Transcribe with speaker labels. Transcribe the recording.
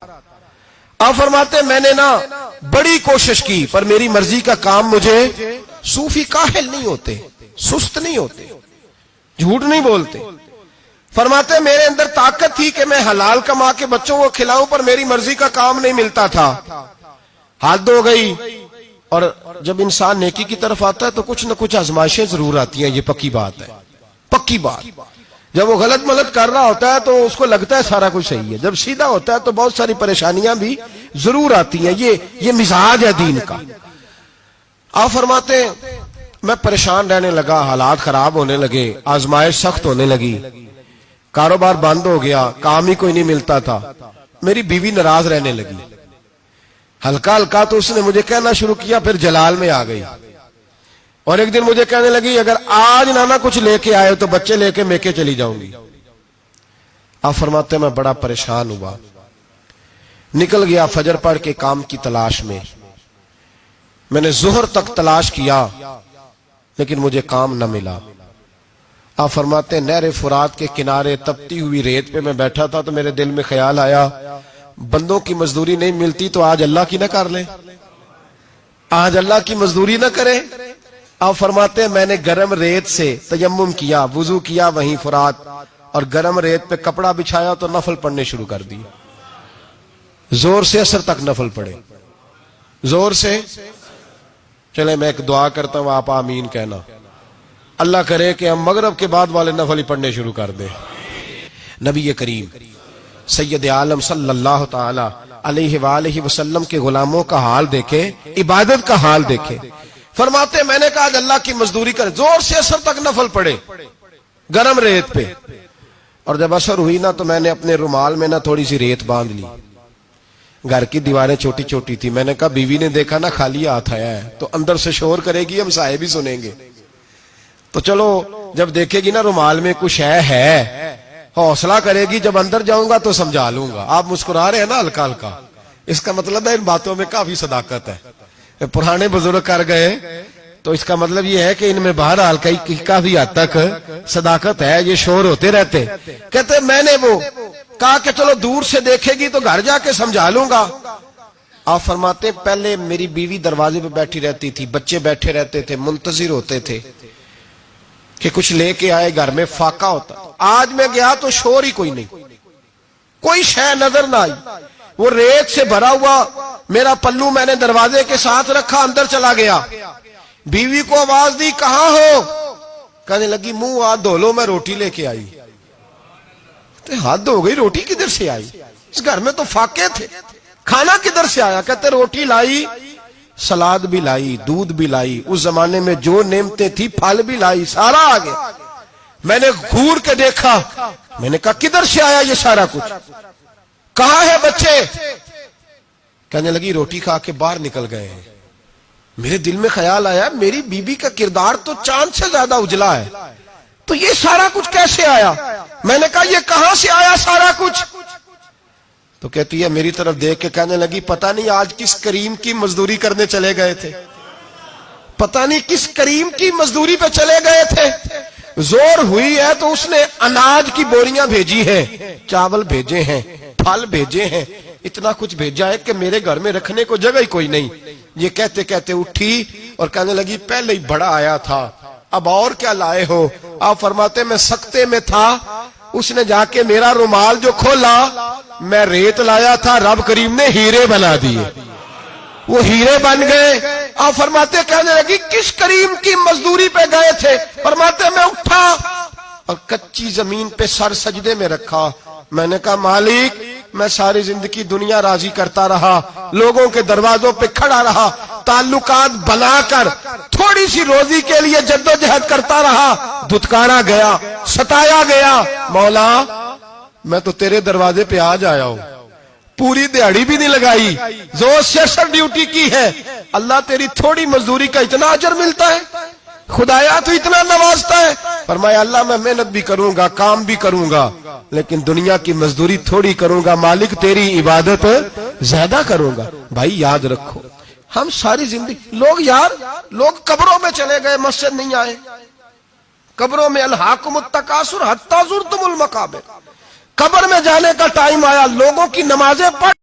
Speaker 1: آپ فرماتے میں نے نا بڑی کوشش کی پر میری مرضی کا کام مجھے صوفی کاہل نہیں ہوتے، سست نہیں ہوتے، جھوٹ نہیں بولتے۔ فرماتے میرے اندر طاقت تھی کہ میں حلال کما کے بچوں کو کھلاؤں پر میری مرضی کا کام نہیں ملتا تھا، حد ہو گئی۔ اور جب انسان نیکی کی طرف آتا ہے تو کچھ نہ کچھ آزمائشیں ضرور آتی ہیں، یہ پکی بات ہے، پکی بات۔ جب وہ غلط ملت کر رہا ہوتا ہے تو اس کو لگتا ہے سارا کچھ صحیح ہے، جب سیدھا ہوتا ہے تو بہت ساری پریشانیاں بھی ضرور آتی ہیں، یہ مزاج ہے دین کا۔ آپ فرماتے میں پریشان رہنے لگا، حالات خراب ہونے لگے، آزمائش سخت ہونے لگی، کاروبار بند ہو گیا، کام ہی کوئی نہیں ملتا تھا، میری بیوی ناراض رہنے لگی، ہلکا ہلکا تو اس نے مجھے کہنا شروع کیا، پھر جلال میں آ گئی، اور ایک دن مجھے کہنے لگی اگر آج نانا کچھ لے کے آئے تو بچے لے کے میکے چلی جاؤں گی۔ آپ فرماتے میں بڑا پریشان ہوا، نکل گیا فجر پڑھ کے کام کی تلاش میں نے ظہر تک تلاش کیا لیکن مجھے کام نہ ملا۔ آپ فرماتے نہر فرات کے کنارے تپتی ہوئی ریت پہ میں بیٹھا تھا تو میرے دل میں خیال آیا بندوں کی مزدوری نہیں ملتی تو آج اللہ کی نہ کر لیں، آج اللہ کی مزدوری نہ کرے۔ آپ فرماتے میں نے گرم ریت سے تیمم کیا، وضو کیا وہیں فرات، اور گرم ریت پہ کپڑا بچھایا تو نفل پڑھنے شروع کر دی، زور سے اثر تک نفل پڑھے، زور سے۔ چلے میں ایک دعا کرتا ہوں، آپ آمین کہنا، اللہ کرے کہ ہم مغرب کے بعد والے نفل ہی پڑھنے شروع کر دیں۔ نبی کریم سید عالم صلی اللہ تعالی علیہ وآلہ وسلم کے غلاموں کا حال دیکھے، عبادت کا حال دیکھے۔ فرماتے میں نے کہا آج اللہ کی مزدوری کرے، زور سے اثر تک نفل پڑے گرم ریت پہ، اور جب اثر ہوئی نا تو میں نے اپنے رومال میں نا تھوڑی سی ریت باندھ لی، گھر کی دیواریں چھوٹی چھوٹی تھی، میں نے کہا بیوی نے دیکھا نا خالی ہاتھ آیا ہے تو اندر سے شور کرے گی، ہم سائے بھی سنیں گے، تو چلو جب دیکھے گی نا رومال میں کچھ ہے حوصلہ کرے گی، جب اندر جاؤں گا تو سمجھا لوں گا۔ آپ مسکرا رہے ہیں نا ہلکا ہلکا، اس کا مطلب ہے ان باتوں میں کافی صداقت ہے، پرانے بزرگ کر گئے تو اس کا مطلب یہ ہے کہ ان میں بہرحال کافی حد تک صداقت ہے، یہ شور ہوتے رہتے۔ کہتے میں نے وہ کہا کہ چلو دور سے دیکھے گی تو گھر جا کے سمجھا لوں گا۔ آپ فرماتے پہلے میری بیوی دروازے پہ بیٹھی رہتی تھی، بچے بیٹھے رہتے تھے، منتظر ہوتے تھے کہ کچھ لے کے آئے، گھر میں فاقہ ہوتا۔ آج میں گیا تو شور ہی کوئی نہیں، کوئی شے نظر نہ آئی، وہ ریت سے بھرا ہوا میرا پلو میں نے دروازے کے ساتھ رکھا، اندر چلا گیا، بیوی کو آواز دی کہاں ہو؟ کہنے لگی منہ ہاتھ دھو لو میں روٹی لے کے آئی۔ ہاتھ دھو گئی، روٹی کدھر سے آئی؟ اس گھر میں تو فاقے تھے، کھانا کدھر سے آیا؟ کہتے روٹی لائی، سلاد بھی لائی، دودھ بھی لائی، اس زمانے میں جو نعمتیں تھی پھل بھی لائی، سارا آ گیا۔ میں نے گھور کے دیکھا، میں نے کہا کدھر سے آیا یہ سارا کچھ؟ کہاں ہے بچے؟ کہنے لگی روٹی کھا کے باہر نکل گئے ہیں۔ میرے دل میں خیال آیا میری بیوی کا کردار تو چاند سے زیادہ اجلا ہے، تو یہ سارا کچھ کیسے آیا؟ میں نے کہا یہ کہاں سے آیا سارا کچھ؟ تو کہتی ہے میری طرف دیکھ کے کہنے لگی پتہ نہیں آج کس کریم کی مزدوری کرنے چلے گئے تھے، پتہ نہیں کس کریم کی مزدوری پہ چلے گئے تھے، زور ہوئی ہے تو اس نے اناج کی بوریاں بھیجی ہیں، چاول بھیجے ہیں، پھل بھیجے ہیں، اتنا کچھ بھیجا ہے کہ میرے گھر میں رکھنے کو جگہ ہی کوئی نہیں۔ یہ کہتے کہتے اٹھی اور کہنے لگی پہلے ہی بڑا آیا تھا، اب اور کیا لائے ہو؟ آپ فرماتے میں سکتے میں تھا، اس نے جا کے میرا رومال جو کھولا، میں ریت لایا تھا، رب کریم نے ہیرے بنا دیے، وہ ہیرے بن گئے۔ آپ فرماتے کہنے لگی کس کریم کی مزدوری پہ گئے تھے؟ فرماتے میں اٹھا اور کچی زمین پہ سر سجدے میں رکھا، میں نے کہا مالک میں ساری زندگی دنیا راضی کرتا رہا، لوگوں کے دروازوں پہ کھڑا رہا، تعلقات بنا کر تھوڑی سی روزی کے لیے جدوجہد کرتا رہا، دھتکارا گیا، ستایا گیا، مولا میں تو تیرے دروازے پہ آج آیا ہوں، پوری دیہڑی بھی نہیں لگائی، زور سے اثر ڈیوٹی کی ہے، اللہ تیری تھوڑی مزدوری کا اتنا اجر ملتا ہے؟ خدایا تو اتنا نوازتا ہے؟ فرمایا اللہ میں محنت بھی کروں گا، کام بھی کروں گا، لیکن دنیا کی مزدوری تھوڑی کروں گا، مالک تیری عبادت زیادہ کروں گا۔ بھائی یاد رکھو ہم ساری زندگی لوگ قبروں میں چلے گئے، مسجد نہیں آئے، قبروں میں الہاکم التکاثر حتی زرتم المقابر، قبر میں جانے کا ٹائم آیا، لوگوں کی نمازیں پڑھ